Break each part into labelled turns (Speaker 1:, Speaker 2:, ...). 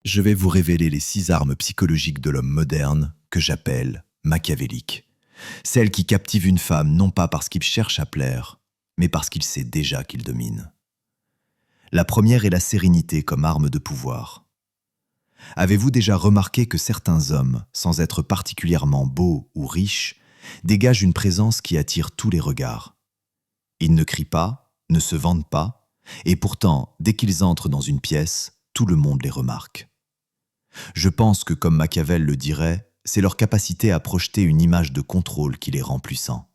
Speaker 1: je vais vous révéler les 6 armes psychologiques de l'homme moderne que j'appelle machiavéliques. Celles qui captivent une femme non pas parce qu'il cherche à plaire, mais parce qu'il sait déjà qu'il domine. La première est la sérénité comme arme de pouvoir. Avez-vous déjà remarqué que certains hommes, sans être particulièrement beaux ou riches, dégagent une présence qui attire tous les regards? Ils ne crient pas, ne se vendent pas, et pourtant, dès qu'ils entrent dans une pièce, tout le monde les remarque. Je pense que, comme Machiavel le dirait, c'est leur capacité à projeter une image de contrôle qui les rend puissants.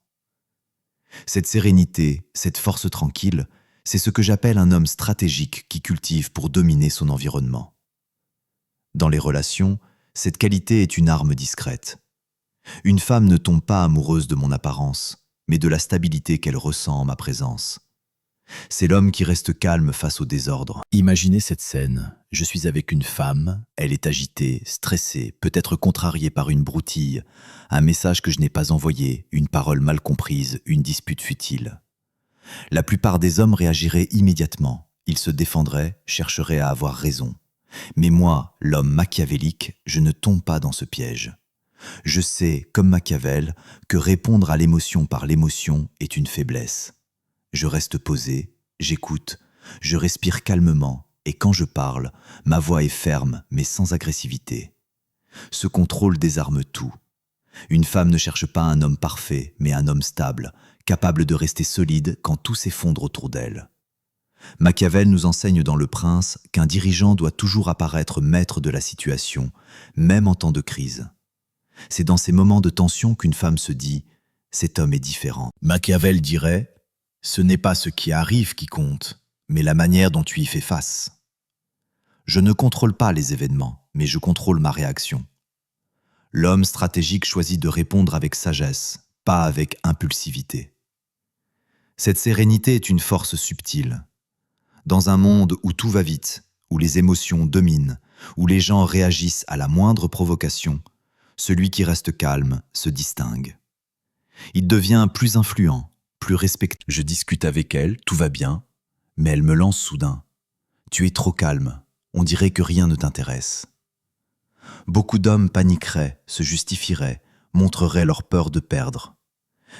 Speaker 1: Cette sérénité, cette force tranquille, c'est ce que j'appelle un homme stratégique qui cultive pour dominer son environnement. Dans les relations, cette qualité est une arme discrète. Une femme ne tombe pas amoureuse de mon apparence, mais de la stabilité qu'elle ressent en ma présence. C'est l'homme qui reste calme face au désordre. Imaginez cette scène. Je suis avec une femme, elle est agitée, stressée, peut-être contrariée par une broutille, un message que je n'ai pas envoyé, une parole mal comprise, une dispute futile. La plupart des hommes réagiraient immédiatement. Ils se défendraient, chercheraient à avoir raison. Mais moi, l'homme machiavélique, je ne tombe pas dans ce piège. Je sais, comme Machiavel, que répondre à l'émotion par l'émotion est une faiblesse. Je reste posé, j'écoute, je respire calmement et quand je parle, ma voix est ferme mais sans agressivité. Ce contrôle désarme tout. Une femme ne cherche pas un homme parfait, mais un homme stable, capable de rester solide quand tout s'effondre autour d'elle. Machiavel nous enseigne dans Le Prince qu'un dirigeant doit toujours apparaître maître de la situation, même en temps de crise. C'est dans ces moments de tension qu'une femme se dit « cet homme est différent ». Machiavel dirait « ce n'est pas ce qui arrive qui compte, mais la manière dont tu y fais face ». Je ne contrôle pas les événements, mais je contrôle ma réaction. L'homme stratégique choisit de répondre avec sagesse, pas avec impulsivité. Cette sérénité est une force subtile. Dans un monde où tout va vite, où les émotions dominent, où les gens réagissent à la moindre provocation, celui qui reste calme se distingue. Il devient plus influent, plus respectueux. Je discute avec elle, tout va bien, mais elle me lance soudain. « Tu es trop calme, on dirait que rien ne t'intéresse. » Beaucoup d'hommes paniqueraient, se justifieraient, montreraient leur peur de perdre.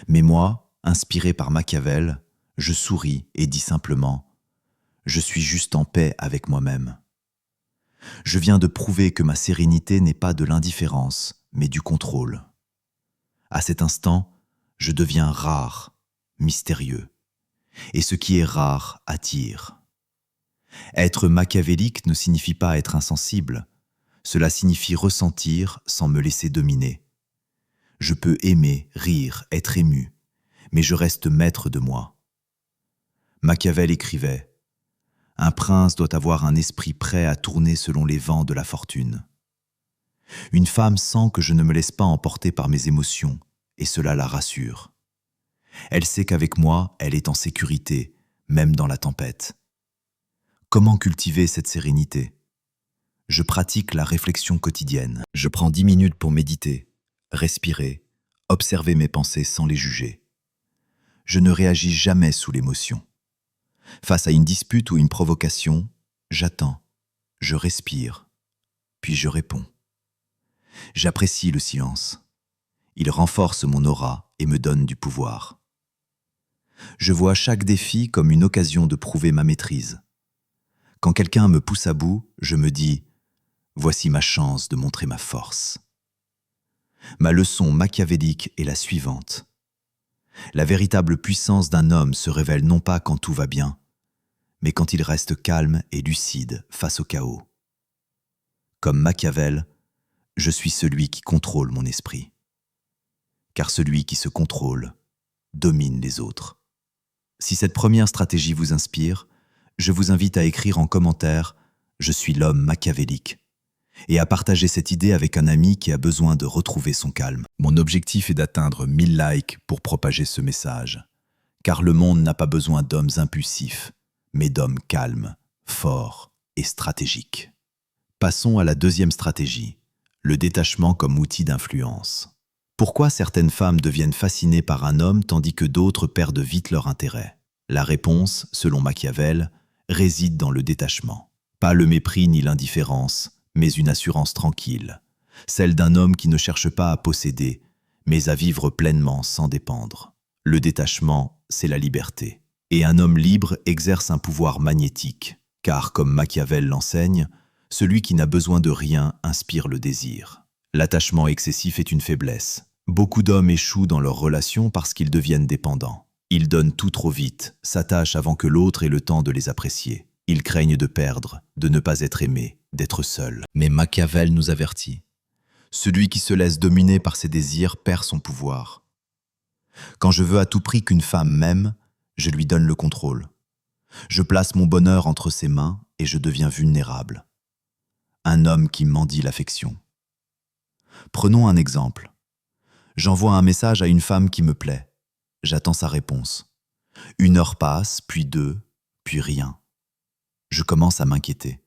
Speaker 1: Mais moi, inspiré par Machiavel, je souris et dis simplement « Je suis juste en paix avec moi-même. » Je viens de prouver que ma sérénité n'est pas de l'indifférence, mais du contrôle. À cet instant, je deviens rare, mystérieux. Et ce qui est rare attire. Être machiavélique ne signifie pas être insensible. Cela signifie ressentir sans me laisser dominer. Je peux aimer, rire, être ému, mais je reste maître de moi. Machiavel écrivait « Un prince doit avoir un esprit prêt à tourner selon les vents de la fortune. » Une femme sent que je ne me laisse pas emporter par mes émotions, et cela la rassure. Elle sait qu'avec moi, elle est en sécurité, même dans la tempête. Comment cultiver cette sérénité? Je pratique la réflexion quotidienne. Je prends 10 minutes pour méditer, respirer, observer mes pensées sans les juger. Je ne réagis jamais sous l'émotion. Face à une dispute ou une provocation, j'attends, je respire, puis je réponds. J'apprécie le silence. Il renforce mon aura et me donne du pouvoir. Je vois chaque défi comme une occasion de prouver ma maîtrise. Quand quelqu'un me pousse à bout, je me dis « Voici ma chance de montrer ma force ». Ma leçon machiavélique est la suivante. La véritable puissance d'un homme se révèle non pas quand tout va bien, mais quand il reste calme et lucide face au chaos. Comme Machiavel, je suis celui qui contrôle mon esprit. Car celui qui se contrôle domine les autres. Si cette première stratégie vous inspire, je vous invite à écrire en commentaire « Je suis l'homme machiavélique » et à partager cette idée avec un ami qui a besoin de retrouver son calme. Mon objectif est d'atteindre 1000 likes pour propager ce message. Car le monde n'a pas besoin d'hommes impulsifs, mais d'hommes calmes, forts et stratégiques. Passons à la deuxième stratégie, le détachement comme outil d'influence. Pourquoi certaines femmes deviennent fascinées par un homme tandis que d'autres perdent vite leur intérêt? La réponse, selon Machiavel, réside dans le détachement. Pas le mépris ni l'indifférence, mais une assurance tranquille, celle d'un homme qui ne cherche pas à posséder, mais à vivre pleinement sans dépendre. Le détachement, c'est la liberté. Et un homme libre exerce un pouvoir magnétique, car comme Machiavel l'enseigne, celui qui n'a besoin de rien inspire le désir. L'attachement excessif est une faiblesse. Beaucoup d'hommes échouent dans leurs relations parce qu'ils deviennent dépendants. Ils donnent tout trop vite, s'attachent avant que l'autre ait le temps de les apprécier. Ils craignent de perdre, de ne pas être aimés, d'être seuls. Mais Machiavel nous avertit. Celui qui se laisse dominer par ses désirs perd son pouvoir. Quand je veux à tout prix qu'une femme m'aime, je lui donne le contrôle. Je place mon bonheur entre ses mains et je deviens vulnérable. Un homme qui mendie l'affection. Prenons un exemple. J'envoie un message à une femme qui me plaît. J'attends sa réponse. 1 heure passe, puis 2, puis rien. Je commence à m'inquiéter.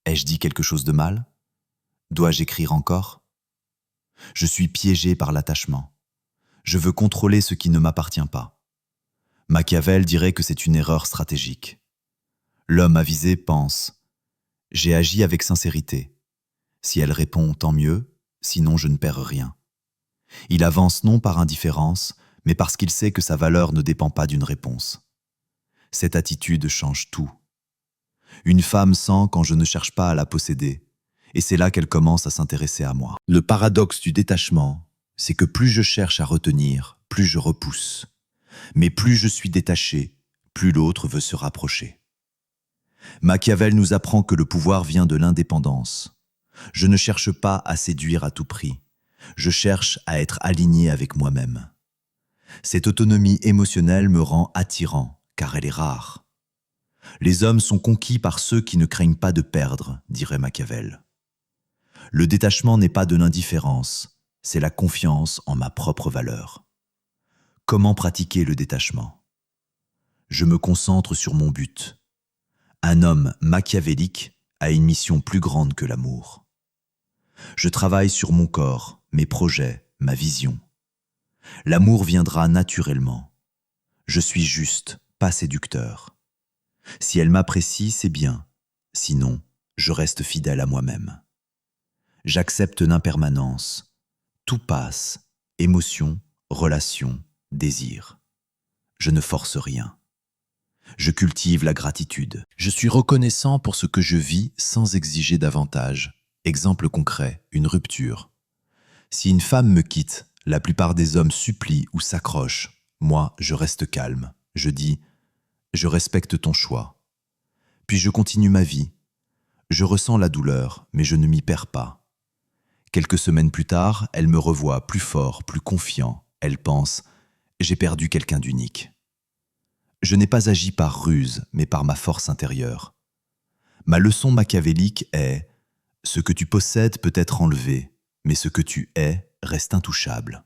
Speaker 1: Ai-je dit quelque chose de mal ? Dois-je écrire encore ? Je suis piégé par l'attachement. Je veux contrôler ce qui ne m'appartient pas. Machiavel dirait que c'est une erreur stratégique. L'homme avisé pense « J'ai agi avec sincérité. Si elle répond, tant mieux, sinon je ne perds rien. » Il avance non par indifférence, mais parce qu'il sait que sa valeur ne dépend pas d'une réponse. Cette attitude change tout. Une femme sent quand je ne cherche pas à la posséder, et c'est là qu'elle commence à s'intéresser à moi. Le paradoxe du détachement, c'est que plus je cherche à retenir, plus je repousse. Mais plus je suis détaché, plus l'autre veut se rapprocher. Machiavel nous apprend que le pouvoir vient de l'indépendance. Je ne cherche pas à séduire à tout prix. Je cherche à être aligné avec moi-même. Cette autonomie émotionnelle me rend attirant, car elle est rare. Les hommes sont conquis par ceux qui ne craignent pas de perdre, dirait Machiavel. Le détachement n'est pas de l'indifférence, c'est la confiance en ma propre valeur. Comment pratiquer le détachement ? Je me concentre sur mon but. Un homme machiavélique a une mission plus grande que l'amour. Je travaille sur mon corps, mes projets, ma vision. L'amour viendra naturellement. Je suis juste, pas séducteur. Si elle m'apprécie, c'est bien. Sinon, je reste fidèle à moi-même. J'accepte l'impermanence. Tout passe, émotion, relation, désir. Je ne force rien. Je cultive la gratitude. Je suis reconnaissant pour ce que je vis sans exiger davantage. Exemple concret, une rupture. Si une femme me quitte, la plupart des hommes supplient ou s'accrochent. Moi, je reste calme. Je dis « Je respecte ton choix ». Puis je continue ma vie. Je ressens la douleur, mais je ne m'y perds pas. Quelques semaines plus tard, elle me revoit plus fort, plus confiant. Elle pense « J'ai perdu quelqu'un d'unique ». Je n'ai pas agi par ruse, mais par ma force intérieure. Ma leçon machiavélique est « Ce que tu possèdes peut être enlevé, mais ce que tu es reste intouchable ».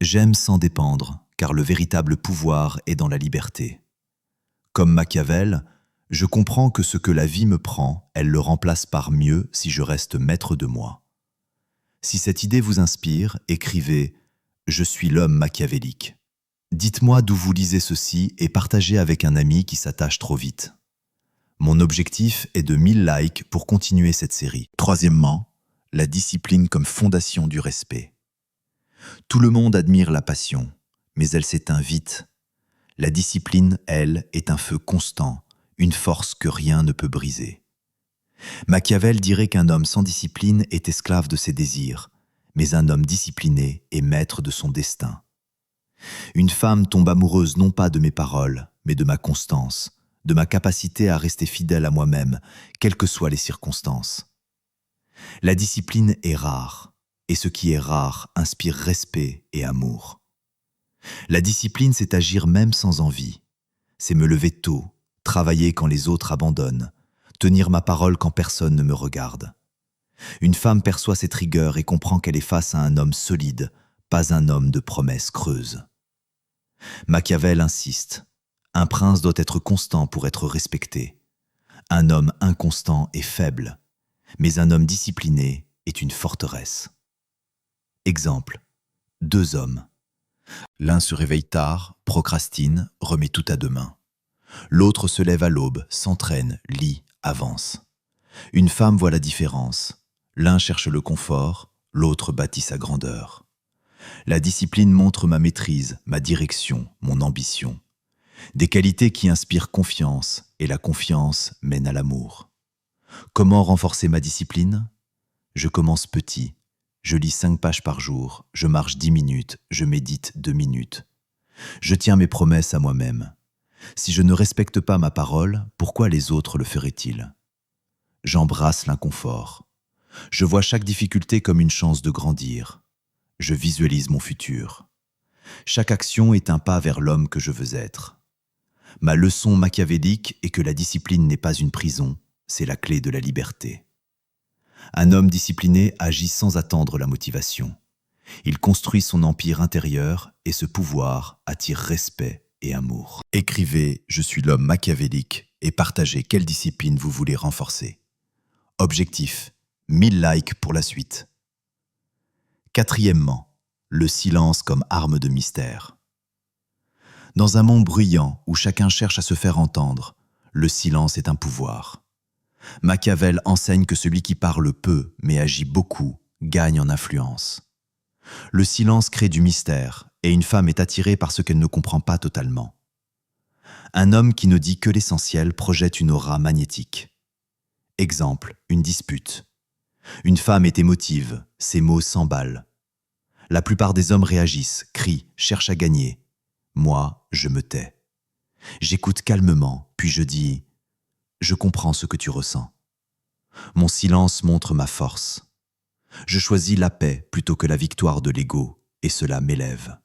Speaker 1: J'aime sans dépendre, car le véritable pouvoir est dans la liberté. Comme Machiavel, je comprends que ce que la vie me prend, elle le remplace par mieux si je reste maître de moi. Si cette idée vous inspire, écrivez « Je suis l'homme machiavélique ». Dites-moi d'où vous lisez ceci et partagez avec un ami qui s'attache trop vite. Mon objectif est de 1000 likes pour continuer cette série. Troisièmement, la discipline comme fondation du respect. Tout le monde admire la passion, mais elle s'éteint vite. La discipline, elle, est un feu constant, une force que rien ne peut briser. Machiavel dirait qu'un homme sans discipline est esclave de ses désirs, mais un homme discipliné est maître de son destin. Une femme tombe amoureuse non pas de mes paroles, mais de ma constance, de ma capacité à rester fidèle à moi-même, quelles que soient les circonstances. La discipline est rare, et ce qui est rare inspire respect et amour. La discipline, c'est agir même sans envie. C'est me lever tôt, travailler quand les autres abandonnent, tenir ma parole quand personne ne me regarde. Une femme perçoit cette rigueur et comprend qu'elle est face à un homme solide, pas un homme de promesses creuses. Machiavel insiste. Un prince doit être constant pour être respecté. Un homme inconstant est faible, mais un homme discipliné est une forteresse. Exemple. 2 hommes. L'un se réveille tard, procrastine, remet tout à demain. L'autre se lève à l'aube, s'entraîne, lit, avance. Une femme voit la différence. L'un cherche le confort, l'autre bâtit sa grandeur. La discipline montre ma maîtrise, ma direction, mon ambition. Des qualités qui inspirent confiance, et la confiance mène à l'amour. Comment renforcer ma discipline? Je commence petit. Je lis 5 pages par jour, je marche 10 minutes, je médite 2 minutes. Je tiens mes promesses à moi-même. Si je ne respecte pas ma parole, pourquoi les autres le feraient-ils? J'embrasse l'inconfort. Je vois chaque difficulté comme une chance de grandir. Je visualise mon futur. Chaque action est un pas vers l'homme que je veux être. Ma leçon machiavélique est que la discipline n'est pas une prison, c'est la clé de la liberté. Un homme discipliné agit sans attendre la motivation. Il construit son empire intérieur et ce pouvoir attire respect et amour. Écrivez « Je suis l'homme machiavélique » et partagez quelle discipline vous voulez renforcer. Objectif, 1000 likes pour la suite. Quatrièmement, le silence comme arme de mystère. Dans un monde bruyant où chacun cherche à se faire entendre, le silence est un pouvoir. Machiavel enseigne que celui qui parle peu mais agit beaucoup gagne en influence. Le silence crée du mystère et une femme est attirée par ce qu'elle ne comprend pas totalement. Un homme qui ne dit que l'essentiel projette une aura magnétique. Exemple, une dispute. Une femme est émotive, ses mots s'emballent. La plupart des hommes réagissent, crient, cherchent à gagner. Moi, je me tais. J'écoute calmement, puis je dis « Je comprends ce que tu ressens ». Mon silence montre ma force. Je choisis la paix plutôt que la victoire de l'ego, et cela m'élève.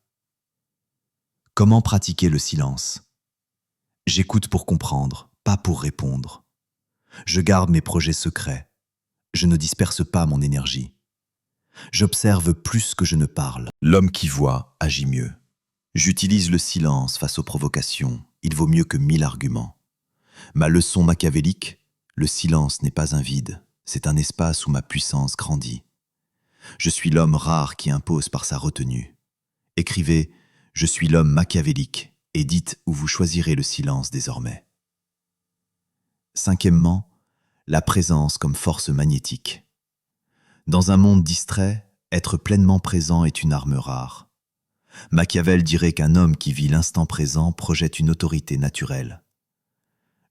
Speaker 1: Comment pratiquer le silence? J'écoute pour comprendre, pas pour répondre. Je garde mes projets secrets. Je ne disperse pas mon énergie. J'observe plus que je ne parle. L'homme qui voit agit mieux. J'utilise le silence face aux provocations. Il vaut mieux que 1000 arguments. Ma leçon machiavélique, le silence n'est pas un vide, c'est un espace où ma puissance grandit. Je suis l'homme rare qui impose par sa retenue. Écrivez « Je suis l'homme machiavélique » et dites où vous choisirez le silence désormais. Cinquièmement, la présence comme force magnétique. Dans un monde distrait, être pleinement présent est une arme rare. Machiavel dirait qu'un homme qui vit l'instant présent projette une autorité naturelle.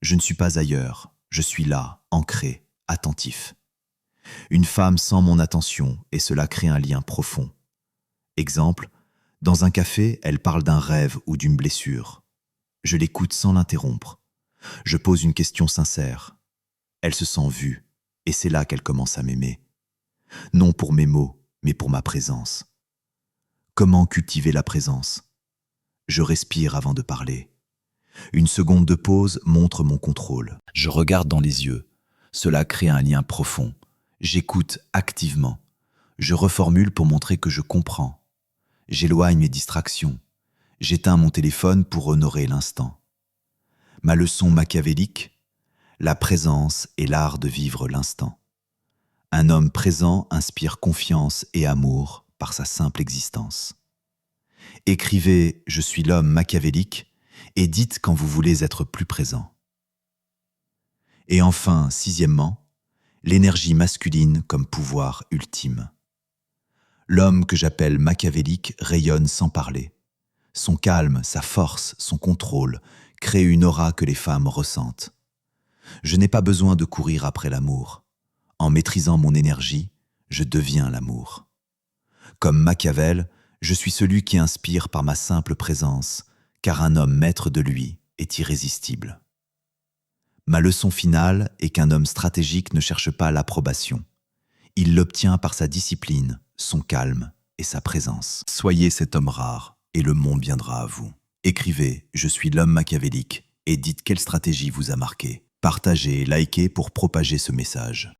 Speaker 1: Je ne suis pas ailleurs, je suis là, ancré, attentif. Une femme sent mon attention et cela crée un lien profond. Exemple, dans un café, elle parle d'un rêve ou d'une blessure. Je l'écoute sans l'interrompre. Je pose une question sincère. Elle se sent vue et c'est là qu'elle commence à m'aimer. Non pour mes mots, mais pour ma présence. Comment cultiver la présence? Je respire avant de parler. Une seconde de pause montre mon contrôle. Je regarde dans les yeux. Cela crée un lien profond. J'écoute activement. Je reformule pour montrer que je comprends. J'éloigne mes distractions. J'éteins mon téléphone pour honorer l'instant. Ma leçon machiavélique, la présence est l'art de vivre l'instant. Un homme présent inspire confiance et amour par sa simple existence. Écrivez « Je suis l'homme machiavélique » et dites quand vous voulez être plus présent. Et enfin, sixièmement, l'énergie masculine comme pouvoir ultime. L'homme que j'appelle machiavélique rayonne sans parler. Son calme, sa force, son contrôle créent une aura que les femmes ressentent. Je n'ai pas besoin de courir après l'amour. En maîtrisant mon énergie, je deviens l'amour. Comme Machiavel, je suis celui qui inspire par ma simple présence, car un homme maître de lui est irrésistible. Ma leçon finale est qu'un homme stratégique ne cherche pas l'approbation. Il l'obtient par sa discipline, son calme et sa présence. Soyez cet homme rare et le monde viendra à vous. Écrivez « Je suis l'homme machiavélique » et dites quelle stratégie vous a marqué. Partagez et likez pour propager ce message.